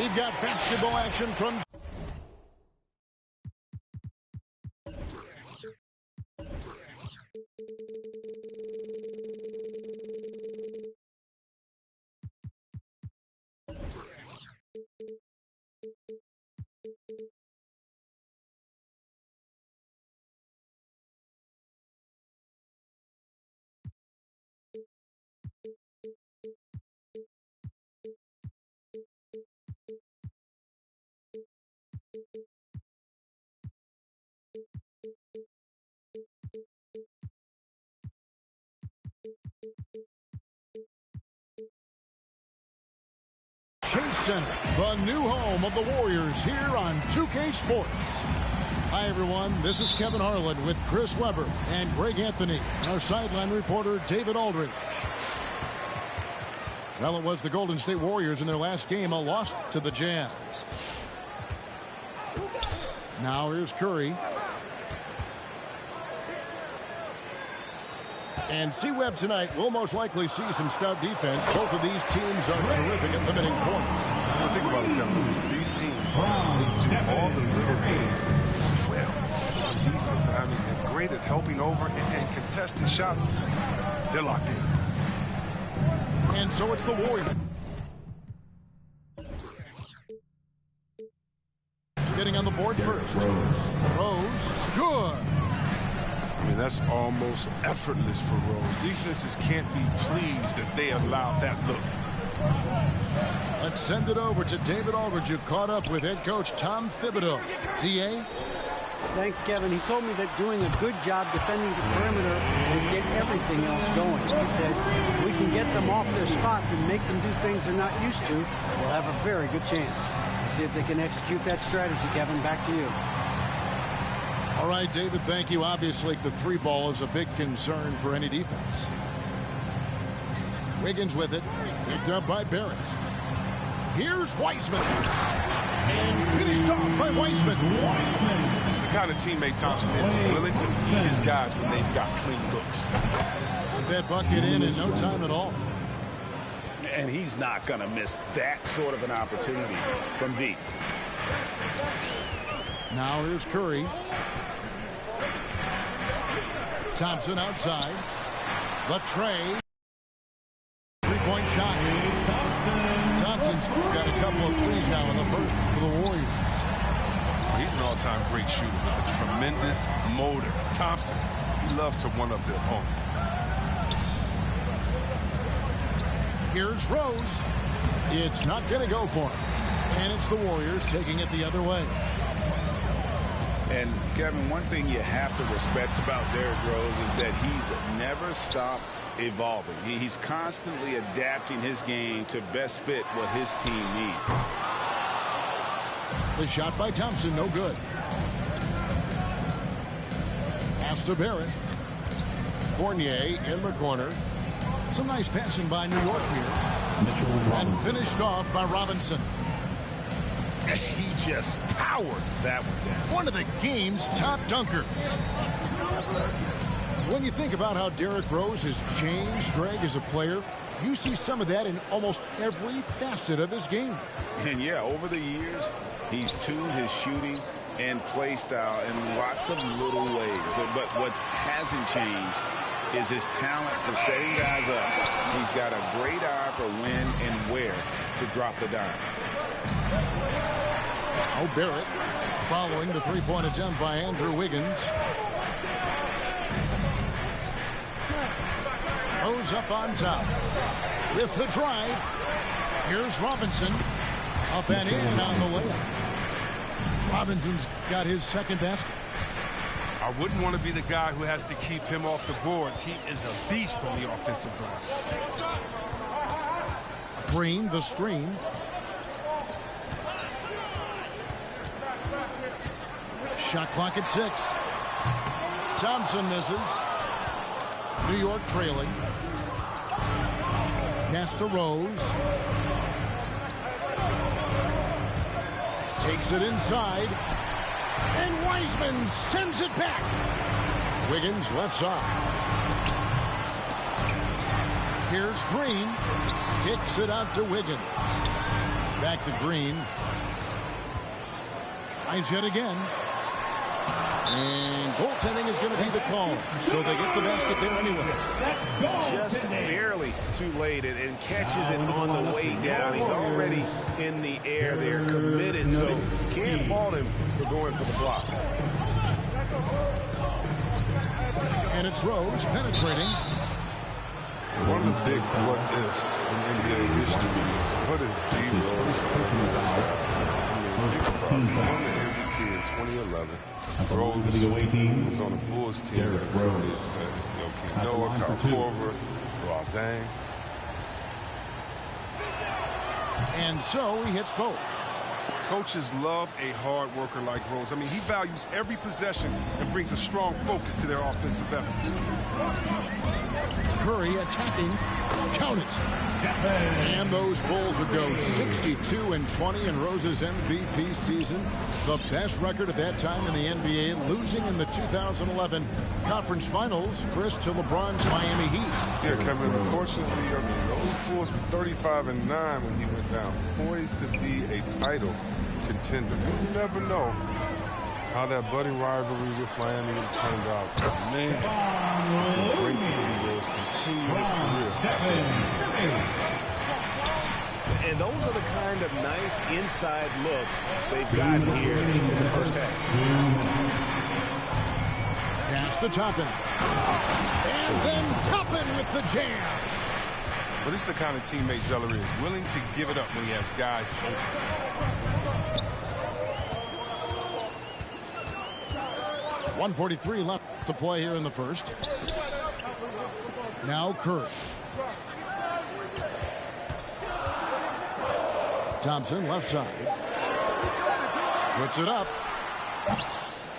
We've got basketball action from... Chase Center, the new home of the Warriors here on 2K Sports. Hi, everyone. This is Kevin Harlan with Chris Webber and Greg Anthony, and our sideline reporter, David Aldridge. Well, it was the Golden State Warriors in their last game, a loss to the Jazz. Now here's Curry. And C-Web tonight will most likely see some stout defense. Both of these teams are terrific at limiting points. Well, think about it, Kevin. These teams, they do all the little things well on defense. I mean, they're great at helping over and contesting shots. They're locked in. And so it's the Warriors. Getting on the board first. Rose, good. I mean, that's almost effortless for Rose. Defenses can't be pleased that they allowed that look. Let's send it over to David Aldridge, who caught up with head coach Tom Thibodeau. DA? Thanks, Kevin. He told me that doing a good job defending the perimeter would get everything else going. He said, if we can get them off their spots and make them do things they're not used to, we'll have a very good chance. We'll see if they can execute that strategy, Kevin. Back to you. All right, David, thank you. Obviously, the three ball is a big concern for any defense. Wiggins with it. Picked up by Barrett. Here's Wiseman. And finished off by Wiseman. This is the kind of teammate Thompson is, willing to feed his guys when they've got clean looks. Put that bucket in no time at all. And he's not going to miss that sort of an opportunity from deep. Now here's Curry. Thompson outside. Latrey. Three-point shot. Thompson's got a couple of threes now in the first for the Warriors. He's an all-time great shooter with a tremendous motor. Thompson, he loves to one-up the opponent. Here's Rose. It's not going to go for him. And it's the Warriors taking it the other way. And, Kevin, one thing you have to respect about Derrick Rose is that he's never stopped evolving. He's constantly adapting his game to best fit what his team needs. The shot by Thompson, no good. Pass to Barrett. Fournier in the corner. Some nice passing by New York here. And finished off by Robinson. He just powered that one down. One of the game's top dunkers. When you think about how Derrick Rose has changed, Greg, as a player, you see some of that in almost every facet of his game. And, yeah, over the years, he's tuned his shooting and play style in lots of little ways. But what hasn't changed is his talent for setting guys up. He's got a great eye for when and where to drop the dime. Oh, Barrett following the three-point attempt by Andrew Wiggins. Rose up on top with the drive. Here's Robinson. Up and in on the layup. Robinson's got his second basket. I wouldn't want to be the guy who has to keep him off the boards. He is a beast on the offensive glass. Green, the screen. Shot clock at 6. Thompson misses. New York trailing. Pass to Rose. Takes it inside. And Wiseman sends it back. Wiggins left side. Here's Green. Kicks it out to Wiggins. Back to Green. Tries yet again. And goaltending is going to be the call. So they get the basket there anyway. Just barely too late and catches it on the way down. He's already in the air there, committed. So can't fault him for going for the block. And it's Rose penetrating. One of the big what-ifs in NBA history is what if D. Rose won the MVP in 2011. Rose was on the Bulls team. Noah, Kyle Korver, Rob Dang. And so he hits both. Coaches love a hard worker like Rose. I mean, he values every possession and brings a strong focus to their offensive efforts. Curry attacking. Count it. And those Bulls would go 62-20 in Rose's MVP season. The best record at that time in the NBA, losing in the 2011 Conference Finals, Chris, to LeBron's Miami Heat. Yeah, Kevin, unfortunately, I mean, those Bulls were 35-9 when he went down, poised to be a title contender. You never know how that budding rivalry with Miami has turned out. Man, it's been great to see Rose continue his career. And those are the kind of nice inside looks they've gotten here in the first half. Pass to Toppin. And then Toppin with the jam. But this is the kind of teammate Zeller is, willing to give it up when he has guys open. 1:43 left to play here in the first. Now Curry. Thompson left side. Puts it up.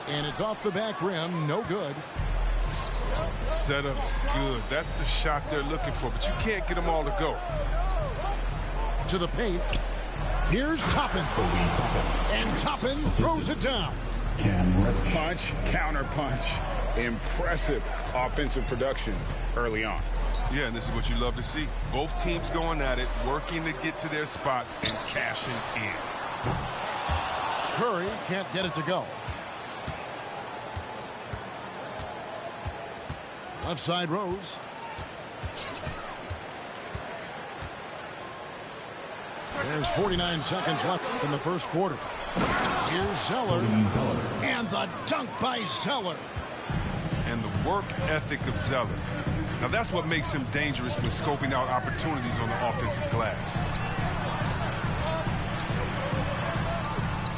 And it's off the back rim. No good. Setup's good. That's the shot they're looking for, but you can't get them all to go. To the paint. Here's Toppin. And Toppin throws it down. Punch, counter punch. Impressive offensive production early on. Yeah, and this is what you love to see. Both teams going at it, working to get to their spots and cashing in. Curry can't get it to go. Left side Rose. There's 49 seconds left in the first quarter. Here's Zeller. And the dunk by Zeller. And the work ethic of Zeller. Now that's what makes him dangerous when scoping out opportunities on the offensive glass.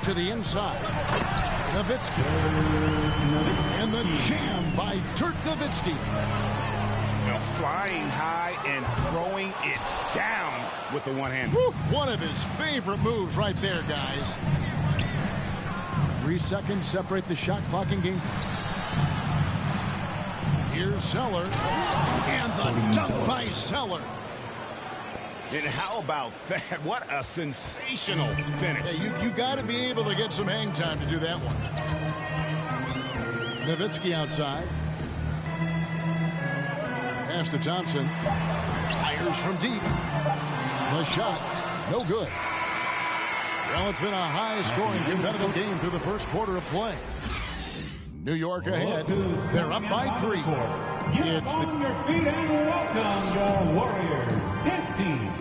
To the inside. Nowitzki. And the jam by Dirk Nowitzki. Now flying high and throwing it down with the one hand. One of his favorite moves right there, guys. 3 seconds separate the shot clock and game. Here's Zeller. And the dunk by Zeller. And how about that? What a sensational finish. Yeah, you got to be able to get some hang time to do that one. Nowitzki outside. Pass to Thompson. Fires from deep. The shot, no good. Well, it's been a high-scoring competitive game through the first quarter of play. New York ahead. They're up by 3. Get on your feet and welcome your Warriors. This team.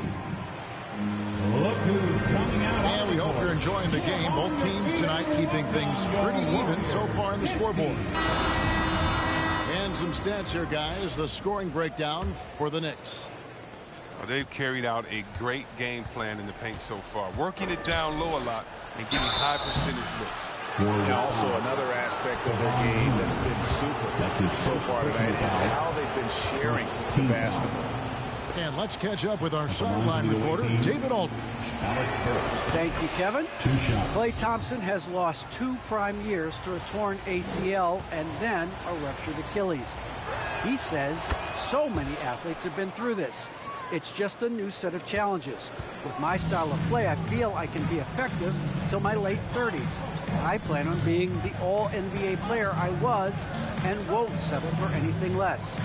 Look who's coming out. And we hope you're enjoying the game. Both teams tonight keeping things pretty even so far in the scoreboard. And some stats here, guys. The scoring breakdown for the Knicks. Well, they've carried out a great game plan in the paint so far, working it down low a lot and getting high percentage looks. And also another aspect of their game that's been super so far tonight is how they've been sharing the basketball. And let's catch up with our sideline reporter, David Aldridge. Thank you, Kevin. Klay Thompson has lost 2 prime years to a torn ACL and then a ruptured Achilles. He says so many athletes have been through this. It's just a new set of challenges. With my style of play, I feel I can be effective till my late 30s. I plan on being the all-NBA player I was and won't settle for anything less.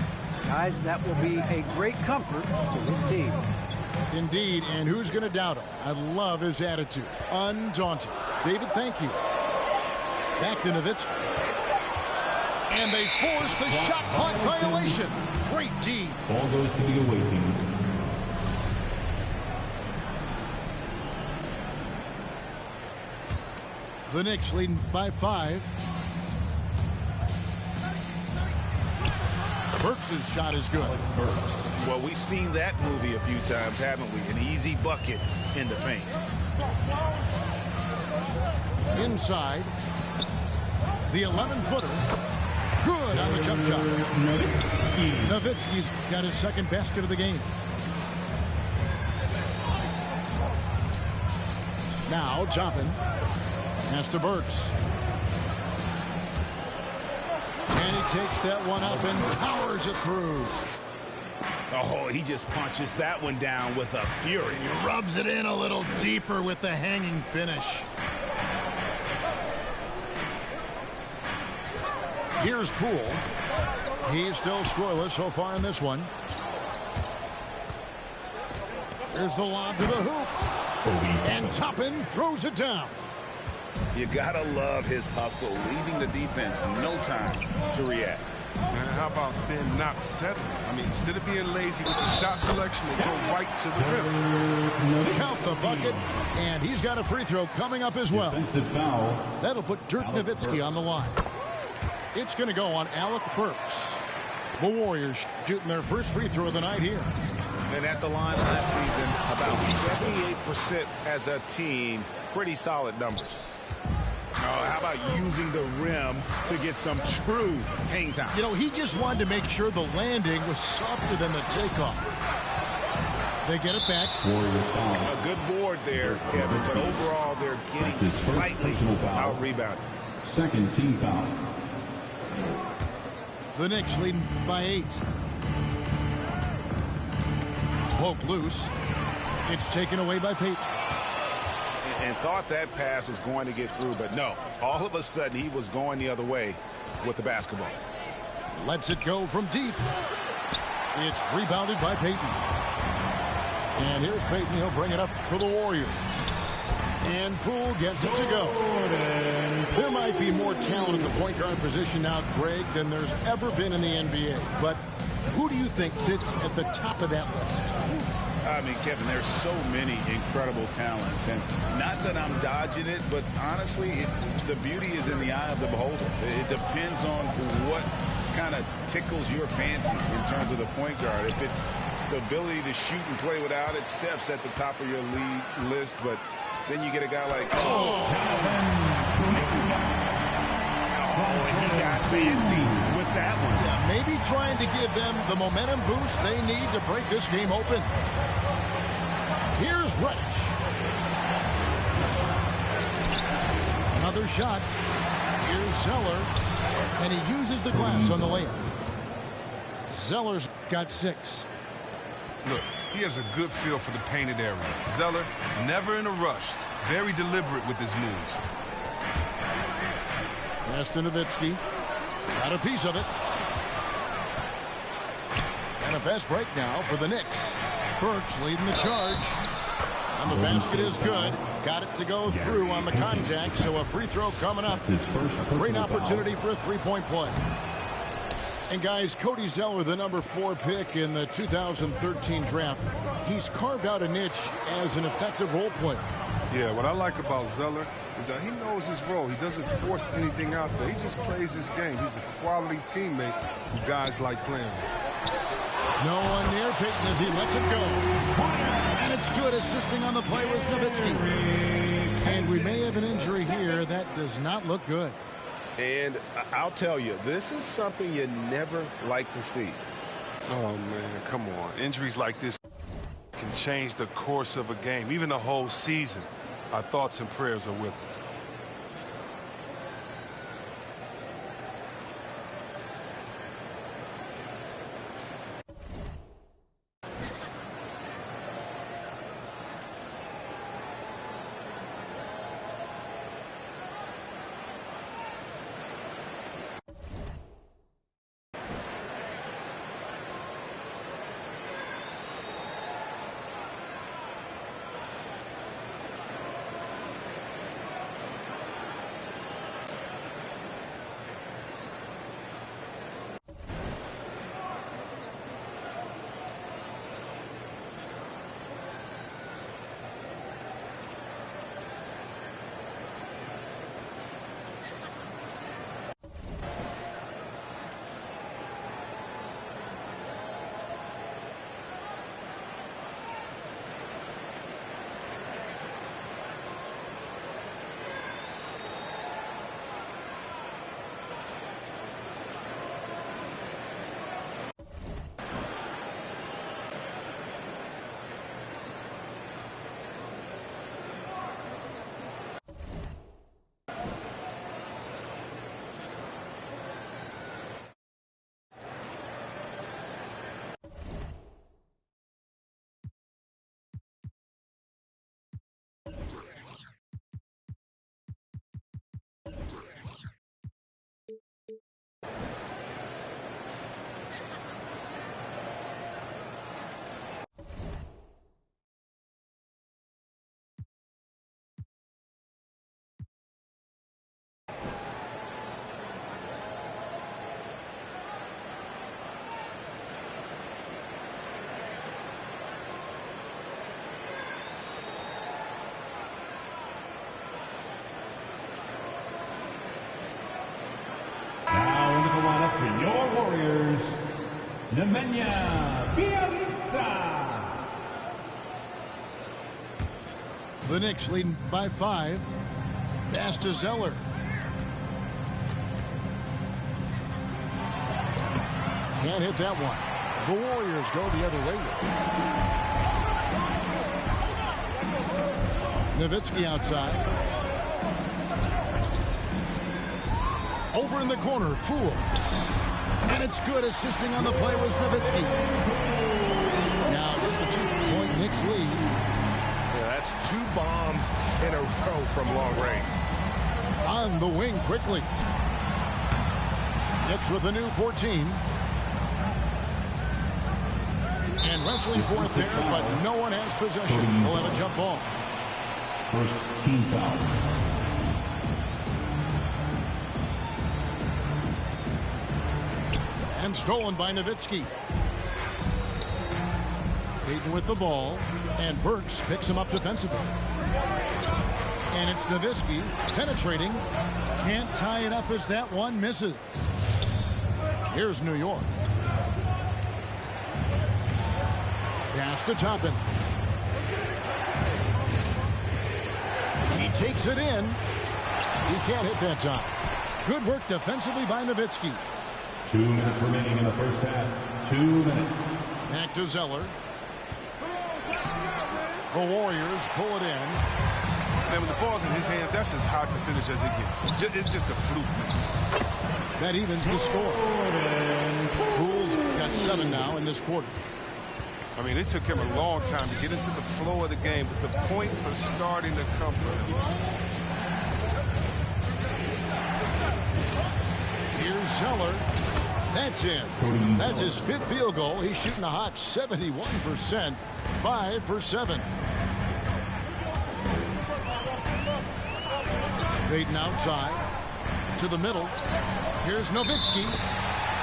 Guys, that will be a great comfort to this team. Indeed, and who's going to doubt him? I love his attitude. Undaunted. David, thank you. Back to Nowitzki. And they force the shot clock violation. Great D. Ball goes to the away team. The Knicks leading by 5. Burks' shot is good. Well, we've seen that movie a few times, haven't we? An easy bucket in the paint. Inside. The 11-footer. Good on the jump shot. Nowitzki's got his second basket of the game. Now Toppin. Pass to Burks. And he takes that one up and powers it through. Oh, he just punches that one down with a fury. He rubs it in a little deeper with the hanging finish. Here's Poole. He's still scoreless so far in this one. There's the lob to the hoop. And Toppin throws it down. You gotta love his hustle, leaving the defense no time to react. Man, how about them not settling? I mean, instead of being lazy with the shot selection, they go right to the rim. Count the bucket, and he's got a free throw coming up as well. Defensive foul. That'll put Dirk Nowitzki on the line. It's going to go on Alec Burks. The Warriors shooting their first free throw of the night here. And at the line last season, about 78% as a team. Pretty solid numbers. How about using the rim to get some true hang time? You know, he just wanted to make sure the landing was softer than the takeoff. They get it back. Warriors foul. A good board there, Kevin, but overall they're getting slightly out-rebounded. Second team foul. The Knicks leading by 8. Poke loose. It's taken away by Payton. And thought that pass was going to get through, but no. All of a sudden, he was going the other way with the basketball. Lets it go from deep. It's rebounded by Payton. And here's Payton. He'll bring it up for the Warriors. And Poole gets it to go. There might be more talent at the point guard position now, Greg, than there's ever been in the NBA. But who do you think sits at the top of that list? I mean, Kevin, there's so many incredible talents. And not that I'm dodging it, but honestly, the beauty is in the eye of the beholder. It depends on what kind of tickles your fancy in terms of the point guard. If it's the ability to shoot and play without it, Steph's at the top of your league list. But then you get a guy like, he got fancy with that one. Yeah, maybe trying to give them the momentum boost they need to break this game open. Here's Reddish. Another shot. Here's Zeller. And he uses the glass on the layup. Zeller's got 6. Look, he has a good feel for the painted area. Zeller, never in a rush. Very deliberate with his moves. Pass to Nowitzki. Got a piece of it. And a fast break now for the Knicks. Burks leading the charge. And the basket is good. Got it to go through on the contact, so a free throw coming up. A great opportunity for a three-point play. And guys, Cody Zeller, the number 4 pick in the 2013 draft, he's carved out a niche as an effective role player. Yeah, what I like about Zeller is that he knows his role. He doesn't force anything out there. He just plays his game. He's a quality teammate who guys like playing with. No one near Payton as he lets it go. And it's good. Assisting on the play was Nowitzki. And we may have an injury here. That does not look good. And I'll tell you, this is something you never like to see. Oh, man, come on. Injuries like this can change the course of a game, even the whole season. Our thoughts and prayers are with him. Nemanja Bjelica. The Knicks leading by 5. Pass to Zeller. Can't hit that one. The Warriors go the other way. Nowitzki outside. Over in the corner, Poole. And it's good. Assisting on the play was Nowitzki. Now there's a 2-point Knicks lead. Yeah, that's 2 bombs in a row from long range. On the wing quickly. Knicks with a new 14. And wrestling for it there, but no one has possession. We'll have a jump ball. First team foul. And stolen by Nowitzki. Payton with the ball, and Burks picks him up defensively. And it's Nowitzki penetrating. Can't tie it up as that one misses. Here's New York. Pass to Toppin. He takes it in. He can't hit that time. Good work defensively by Nowitzki. 2 minutes remaining in the first half. 2 minutes. Back to Zeller. The Warriors pull it in. Man, when the ball's in his hands, that's as high percentage as it gets. It's just a fluke miss. That evens the score. Poole's got 7 now in this quarter. I mean, it took him a long time to get into the flow of the game, but the points are starting to come for him. Here's Zeller. That's in. That's his 5th field goal. He's shooting a hot 71%. 5 for 7. Payton outside. To the middle. Here's Nowitzki.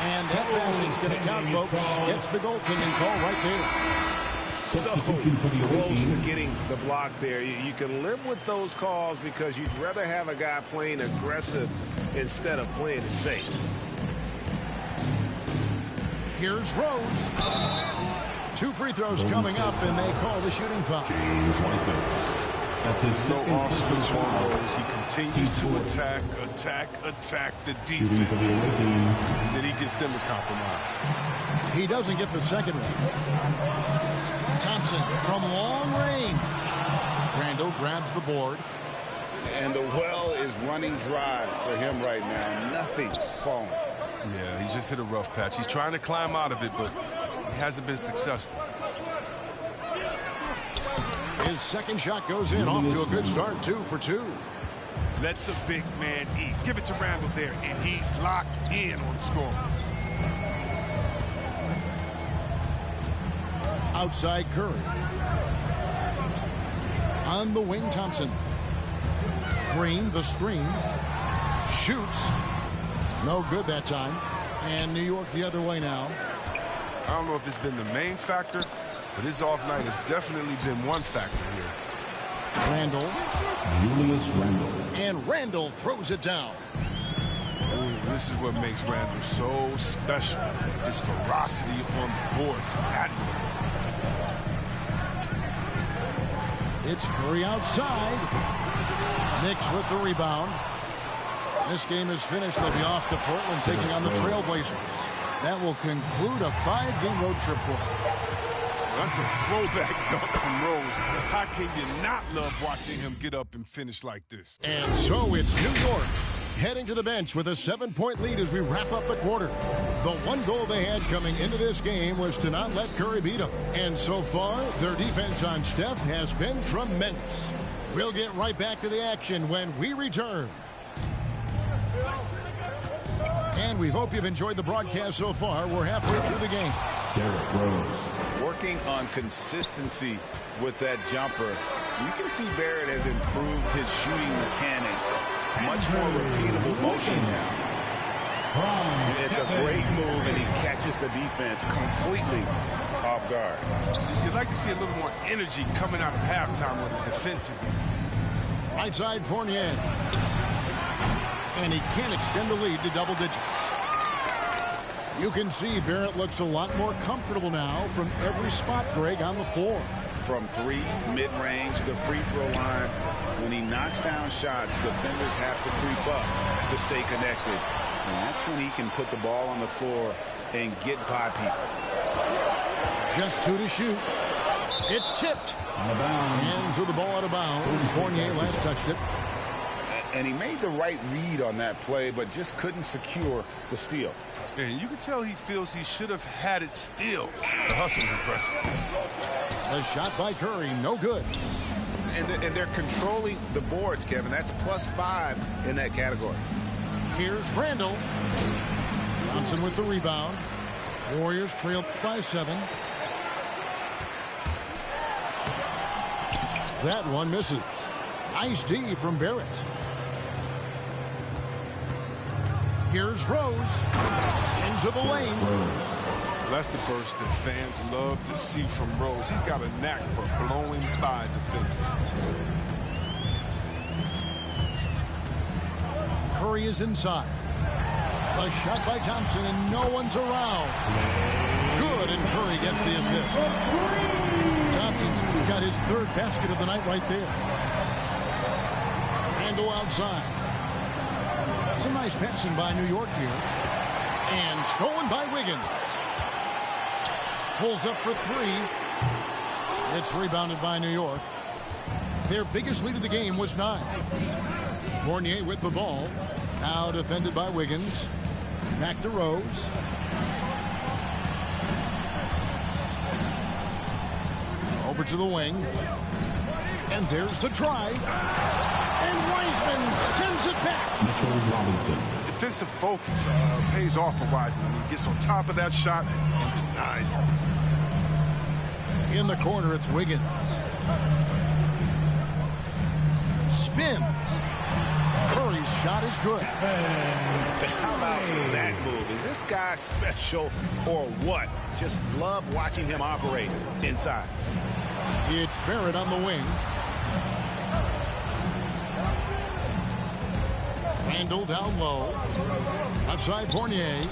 And that basket's going to count, folks. Gets the goaltending call right there. So close to getting the block there. You can live with those calls because you'd rather have a guy playing aggressive instead of playing it safe. Here's Rose. 2 free throws coming up, and they call the shooting foul. That's his No off-switch on Rose. He continues to attack the defense. Then he gets them to compromise. He doesn't get the second one. Thompson from long range. Randall grabs the board. And the well is running dry for him right now. Nothing falling. Yeah, he just hit a rough patch. He's trying to climb out of it, but he hasn't been successful. His second shot goes in, off to a good start, 2 for 2. Let the big man eat. Give it to Randall there, and he's locked in on scoring. Outside Curry. On the wing, Thompson. Green, the screen. Shoots. No good that time. And New York the other way now. I don't know if it's been the main factor, but his off night has definitely been one factor here. Randall. Julius Randall. And Randall throws it down. Ooh, this is what makes Randall so special. His ferocity on the boards is admirable. It's Curry outside. Knicks with the rebound. This game is finished. They'll be off to Portland taking on the Trailblazers. That will conclude a 5-game road trip for them. That's a throwback dunk from Rose. How can you not love watching him get up and finish like this? And so it's New York heading to the bench with a 7-point lead as we wrap up the quarter. The one goal they had coming into this game was to not let Curry beat them. And so far, their defense on Steph has been tremendous. We'll get right back to the action when we return. And we hope you've enjoyed the broadcast so far. We're halfway through the game. Derrick Rose. Working on consistency with that jumper. You can see Barrett has improved his shooting mechanics. Much more repeatable motion now. It's a great move, and he catches the defense completely off guard. You'd like to see a little more energy coming out of halftime with the defensive. Right side, Fournier. And he can't extend the lead to double digits. You can see Barrett looks a lot more comfortable now from every spot, Greg, on the floor. From 3, mid-range, the free throw line. When he knocks down shots, defenders have to creep up to stay connected. And that's when he can put the ball on the floor and get by people. Just 2 to shoot. It's tipped. Hands of the ball out of bounds. Fournier last touched it. And he made the right read on that play, but just couldn't secure the steal. And you can tell he feels he should have had it still. The hustle is impressive. A shot by Curry, no good. And they're controlling the boards, Kevin. That's +5 in that category. Here's Randall. Thompson with the rebound. Warriors trail by 7. That one misses. Nice D from Barrett. Here's Rose. Into the lane. That's the burst that fans love to see from Rose. He's got a knack for blowing by defenders. Curry is inside. A shot by Thompson, and no one's around. Good, and Curry gets the assist. Thompson's got his 3rd basket of the night right there. Handle outside. Some nice passing by New York here. And stolen by Wiggins. Pulls up for 3. It's rebounded by New York. Their biggest lead of the game was 9. Fournier with the ball. Now defended by Wiggins. Back to Rose. Over to the wing. And there's the drive. And Wiseman sends it back. Mitchell Robinson. Defensive focus pays off for Wiseman. He gets on top of that shot and denies it. In the corner, it's Wiggins. Spins. Curry's shot is good. How about that move? Is this guy special or what? Just love watching him operate inside. It's Barrett on the wing. Randall down low. Outside Fournier.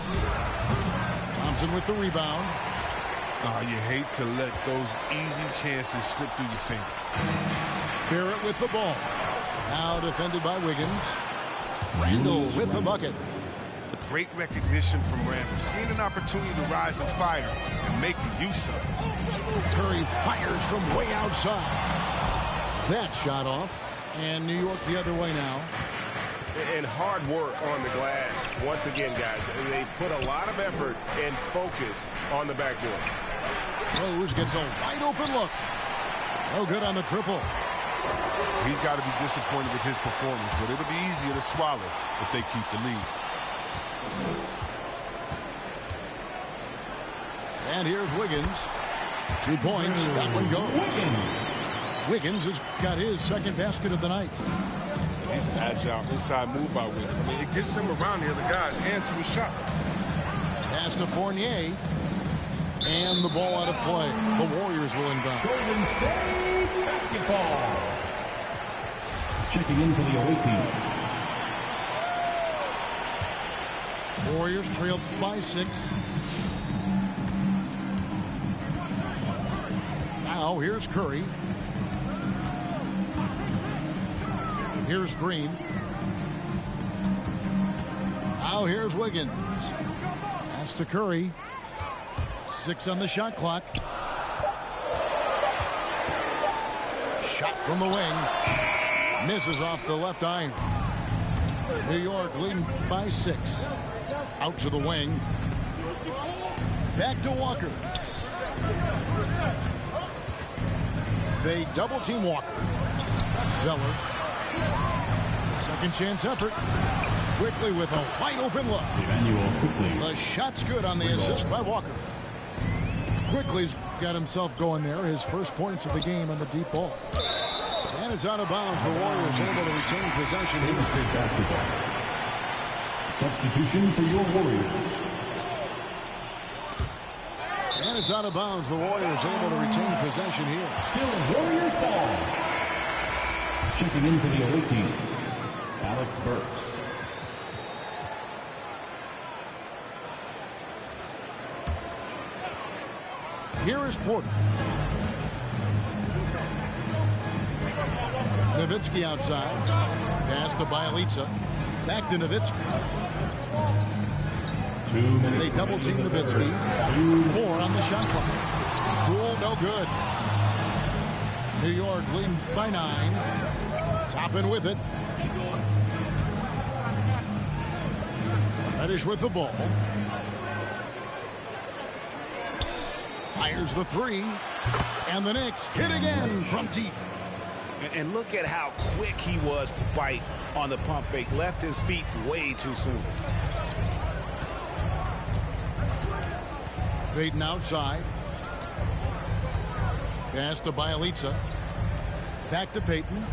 Thompson with the rebound. You hate to let those easy chances slip through your fingers. Barrett with the ball. Now defended by Wiggins. Randall with the bucket. Great recognition from Randall. Seeing an opportunity to rise and fire and making use of it. Curry fires from way outside. That shot off. And New York the other way now. And hard work on the glass. Once again, guys, they put a lot of effort and focus on the backboard. Rose gets a wide open look. No good on the triple. He's got to be disappointed with his performance, but it'll be easier to swallow if they keep the lead. And here's Wiggins. 2 points. That one goes. Wiggins has got his 2nd basket of the night. He's an agile inside move by Wiggins. I mean, it gets him around the other guys and to his shot. Pass to Fournier. And the ball out of play. The Warriors will inbound. Golden State basketball. Checking in for the away team. Warriors trailed by 6. Now here's Curry. Here's Green. Now here's Wiggins. Pass to Curry. 6 on the shot clock. Shot from the wing. Misses off the left iron. New York leading by 6. Out to the wing. Back to Walker. They double team Walker. Zeller. Second chance effort. Quickly with a wide open look. The shot's good on the assist by Walker. Quickly's got himself going there. His first points of the game on the deep ball. And it's out of bounds. The Warriors able to retain possession here. Basketball. Substitution for your Warriors. And it's out of bounds. The Warriors able to retain possession here. Still Warriors ball. Checking in for the away team, Alec Burks. Here is Porter. Nowitzki outside. Pass to Bielitsa. Back to Nowitzki. They double team Nowitzki. 4 on the shot clock. Cool, no good. New York leading by 9. Toppin with it. Reddish with the ball. Fires the 3. And the Knicks hit again from deep. And look at how quick he was to bite on the pump fake. Left his feet way too soon. Payton outside. Pass to Bielitsa. Back to Payton.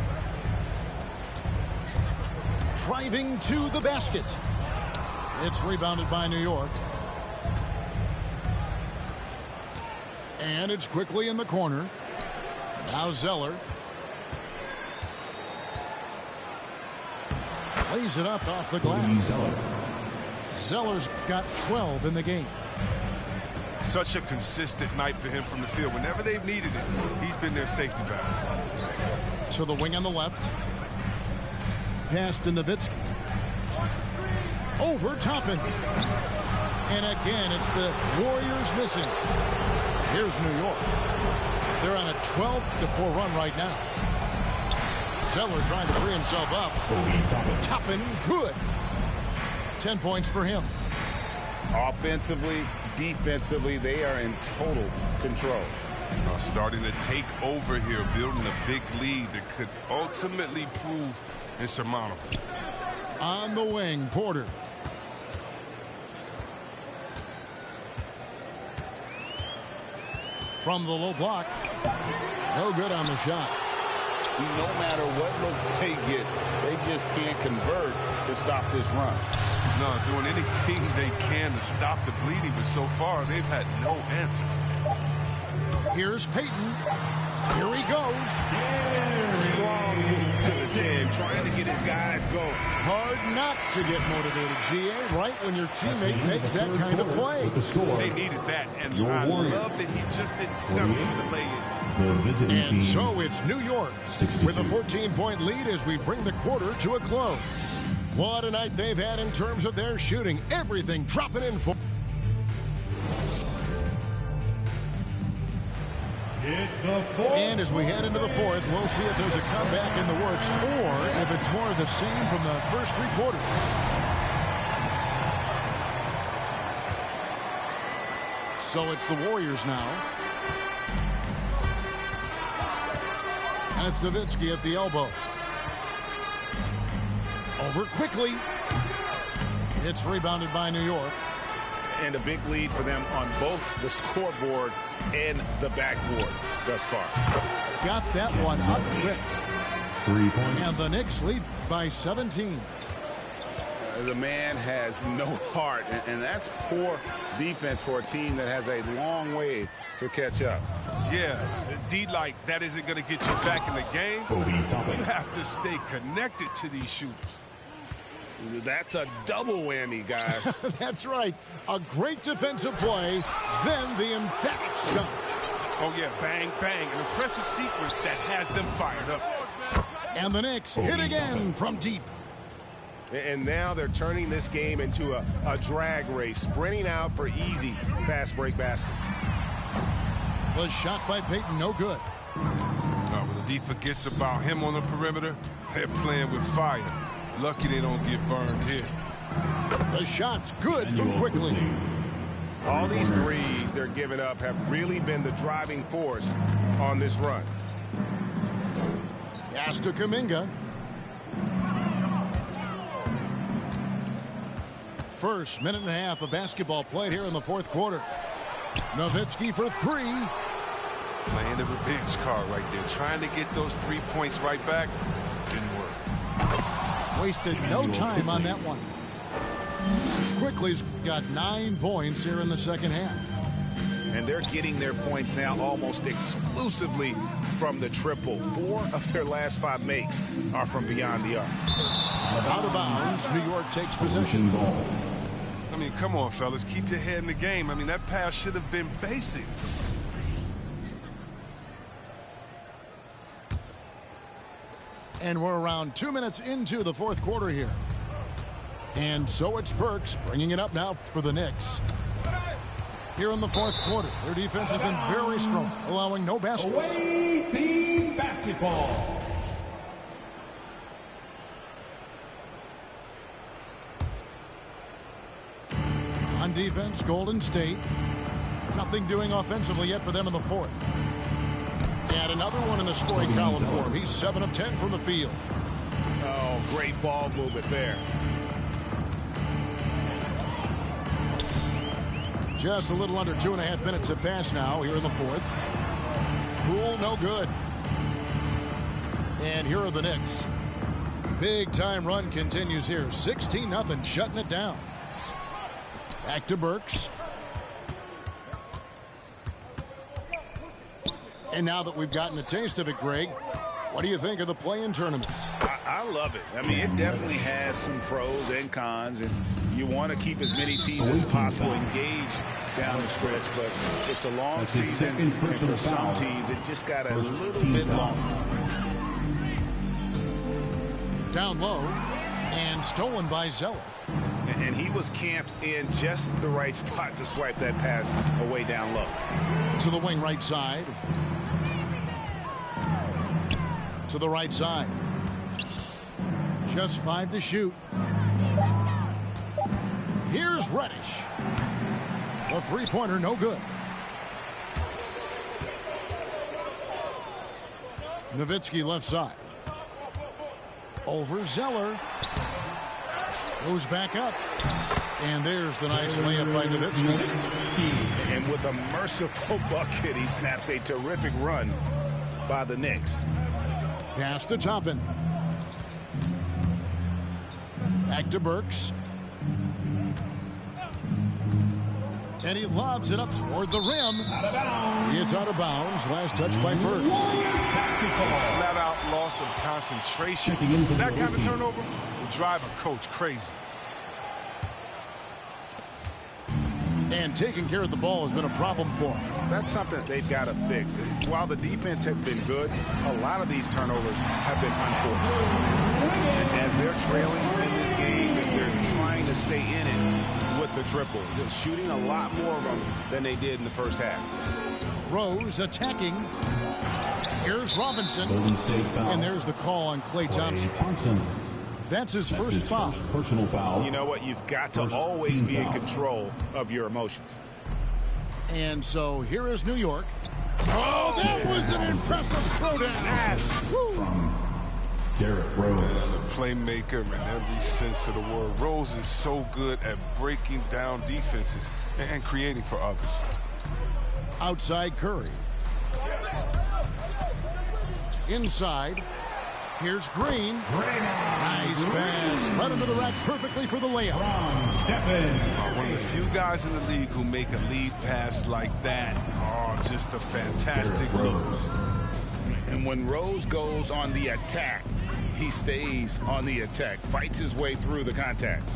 Driving to the basket. It's rebounded by New York. And it's quickly in the corner. Now Zeller. Lays it up off the glass. Zeller's got 12 in the game. Such a consistent night for him from the field. Whenever they've needed it, he's been their safety valve. To the wing on the left. Pass to Nowitzki. Over Toppin. And again, it's the Warriors missing. Here's New York. They're on a 12-4 run right now. Zeller trying to free himself up. Toppin, good. 10 points for him. Offensively, defensively, they are in total control. Starting to take over here, building a big lead that could ultimately prove insurmountable. On the wing, Porter. From the low block. No good on the shot. No matter what looks they get, they just can't convert to stop this run. No, doing anything they can to stop the bleeding, but so far they've had no answers. Here's Payton. Here he goes. Strong move to the 10, trying to get his guys going. Hard not to get motivated, GA, right when your teammate makes that kind of play. They needed that, and I love that he just didn't settle for the lay-in. And so it's New York with a 14-point lead as we bring the quarter to a close. What a night they've had in terms of their shooting. Everything dropping in for. And as we head into the fourth, we'll see if there's a comeback in the works or if it's more of the same from the first 3 quarters. So it's the Warriors now. That's Nowitzki at the elbow. Over quickly. It's rebounded by New York. And a big lead for them on both the scoreboard and the backboard thus far. Got that one up quick. 3 points. And the Knicks lead by 17. The man has no heart, and that's poor defense for a team that has a long way to catch up. Yeah, D-like, that isn't going to get you back in the game. You have to stay connected to these shooters. That's a double whammy, guys. That's right. A great defensive play, then the emphatic stuff. Oh, yeah, bang, bang. An impressive sequence that has them fired up. And the Knicks hit again from deep. And now they're turning this game into a drag race, sprinting out for easy fast break baskets. The shot by Payton, no good. When the D forgets about him on the perimeter, they're playing with fire. Lucky they don't get burned here. The shot's good from quickly. All these threes they're giving up have really been the driving force on this run. Pass to Kuminga. First minute and a half of basketball played here in the fourth quarter. Nowitzki for 3. Playing the revenge card right there. Trying to get those 3 points right back. Didn't work. Wasted no time on that one. Quickly's got 9 points here in the second half. And they're getting their points now almost exclusively from the triple. 4 of their last 5 makes are from beyond the arc. Out of bounds, New York takes possession. I mean, come on, fellas. Keep your head in the game. I mean, that pass should have been basic. And we're around 2 minutes into the fourth quarter here. And so it's Burks bringing it up now for the Knicks. Here in the fourth quarter, their defense has been very strong, allowing no baskets. Away team basketball. On defense, Golden State. Nothing doing offensively yet for them in the fourth. And another one in the scoring column for him. He's 7 of 10 from the field. Oh, great ball movement there. Just a little under 2.5 minutes have passed now here in the fourth. Cool, no good. And here are the Knicks. Big time run continues here. 16-0, shutting it down. Back to Burks. And now that we've gotten a taste of it, Greg, what do you think of the play-in tournament? I love it. I mean, it definitely has some pros and cons, and you want to keep as many teams as possible engaged down the stretch, but it's a long season, and for some teams, it just got a little bit long. Down low, and stolen by Zeller. And he was camped in just the right spot to swipe that pass away down low. To the wing right side. To the right side. Just 5 to shoot. Here's Reddish. The three-pointer, no good. Nowitzki left side. Over Zeller. Goes back up. And there's the nice layup by Nowitzki. And with a merciful bucket, he snaps a terrific run by the Knicks. Pass to Toppin. Back to Burks. And he lobs it up toward the rim. It's out of bounds. Last touch by Burks. Flat out loss of concentration. That kind of turnover will drive a coach crazy. And taking care of the ball has been a problem for him. That's something they've got to fix. While the defense has been good, a lot of these turnovers have been unforced. As they're trailing in this game, they're trying to stay in it with the triple. They're shooting a lot more of them than they did in the first half. Rose attacking. Here's Robinson. And there's the call on Klay Thompson. That's his first foul. Personal foul. You know what? You've got to always be in control of your emotions. And so here is New York. Oh, that was an impressive throwdown. From Derrick Rose. A playmaker in every sense of the word. Rose is so good at breaking down defenses and creating for others. Outside Curry. Inside. Here's Green. Nice pass. Right into the rack perfectly for the layup. One of the few guys in the league who make a lead pass like that. Oh, just a fantastic look. And when Rose goes on the attack, he stays on the attack, fights his way through the contact.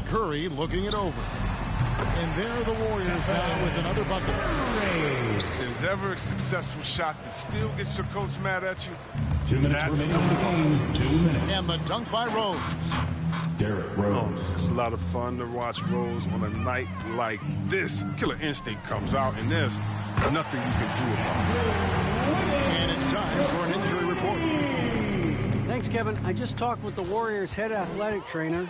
Curry looking it over. And there are the Warriors now with another bucket. If there's ever a successful shot that still gets your coach mad at you, 2 minutes remaining in the game. 2 minutes. And the dunk by Rose. Derrick Rose. It's a lot of fun to watch Rose on a night like this. Killer instinct comes out, and there's nothing you can do about it. And it's time for an injury report. Thanks, Kevin. I just talked with the Warriors' head athletic trainer.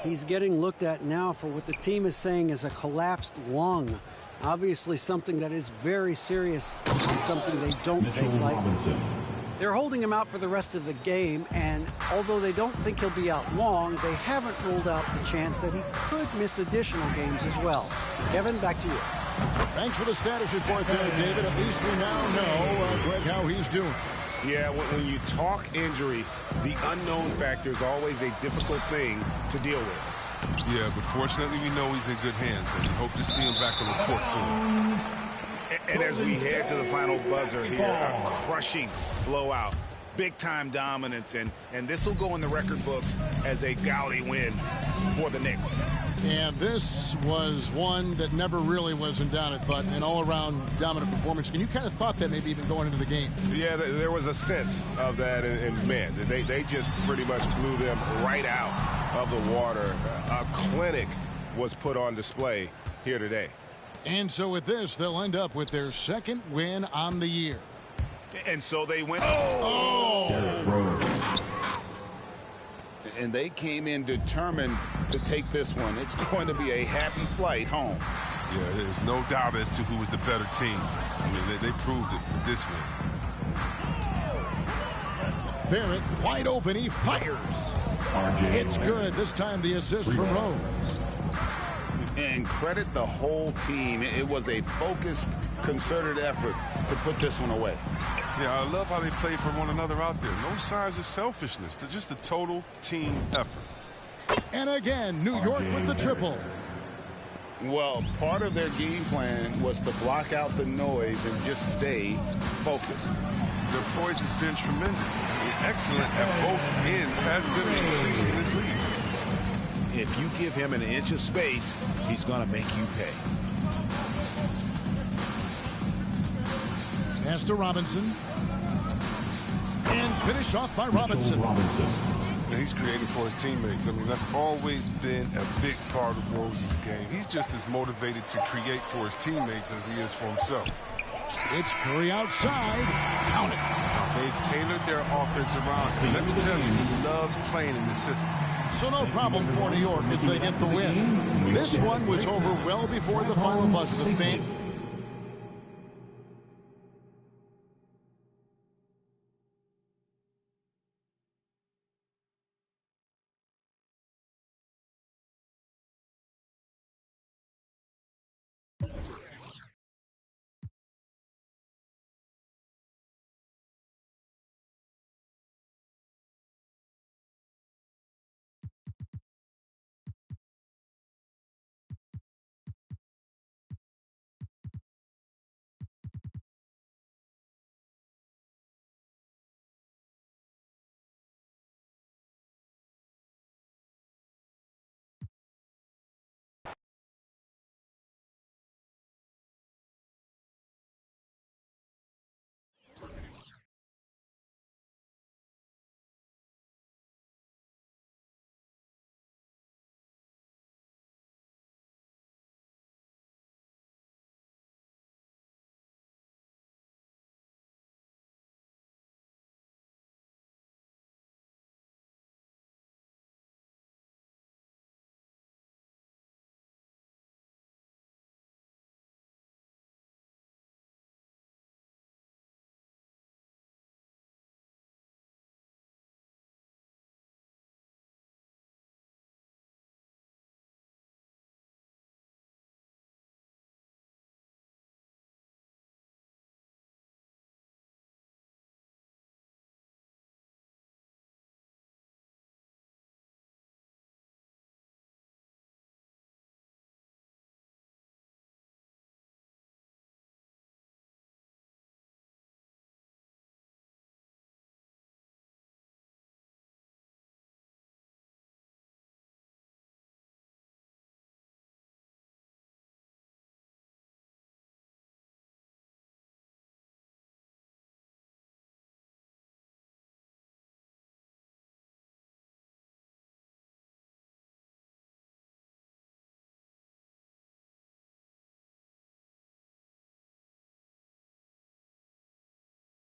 He's getting looked at now for what the team is saying is a collapsed lung. Obviously something that is very serious and something they don't take lightly. They're holding him out for the rest of the game, and although they don't think he'll be out long, they haven't ruled out the chance that he could miss additional games as well. Kevin, back to you. Thanks for the status report there, David. At least we now know, Greg, how he's doing. Yeah, when you talk injury, the unknown factor is always a difficult thing to deal with. Yeah, but fortunately we know he's in good hands, and we hope to see him back on the court soon. And as we head to the final buzzer here, a crushing blowout big-time dominance, and this will go in the record books as a gaudy win for the Knicks. And this was one that never really was in doubt, I thought, an all-around dominant performance. And you kind of thought that maybe even going into the game. Yeah, there was a sense of that, and man, they just pretty much blew them right out of the water. A clinic was put on display here today. And so with this, they'll end up with their second win on the year. And so they went. And they came in determined to take this one. It's going to be a happy flight home. Yeah, there's no doubt as to who was the better team. I mean, they proved it with this one. Barrett wide open. He fires. It's good. This time the assist from Rose. And credit the whole team. It was a focused, concerted effort to put this one away. Yeah, I love how they play for one another out there. No signs of selfishness. They're just a total team effort. And again, New York with the triple. Well, part of their game plan was to block out the noise and just stay focused. Their poise has been tremendous. Excellent at both ends has been increasing this lead. If you give him an inch of space, he's going to make you pay. Pass to Robinson. And finished off by Robinson. And he's creating for his teammates. I mean, that's always been a big part of Rose's game. He's just as motivated to create for his teammates as he is for himself. It's Curry outside. Count it. They've tailored their offense around him. Let me tell you, he loves playing in this system. So no problem for New York as they get the win. This one was over well before the final buzzer. The fan.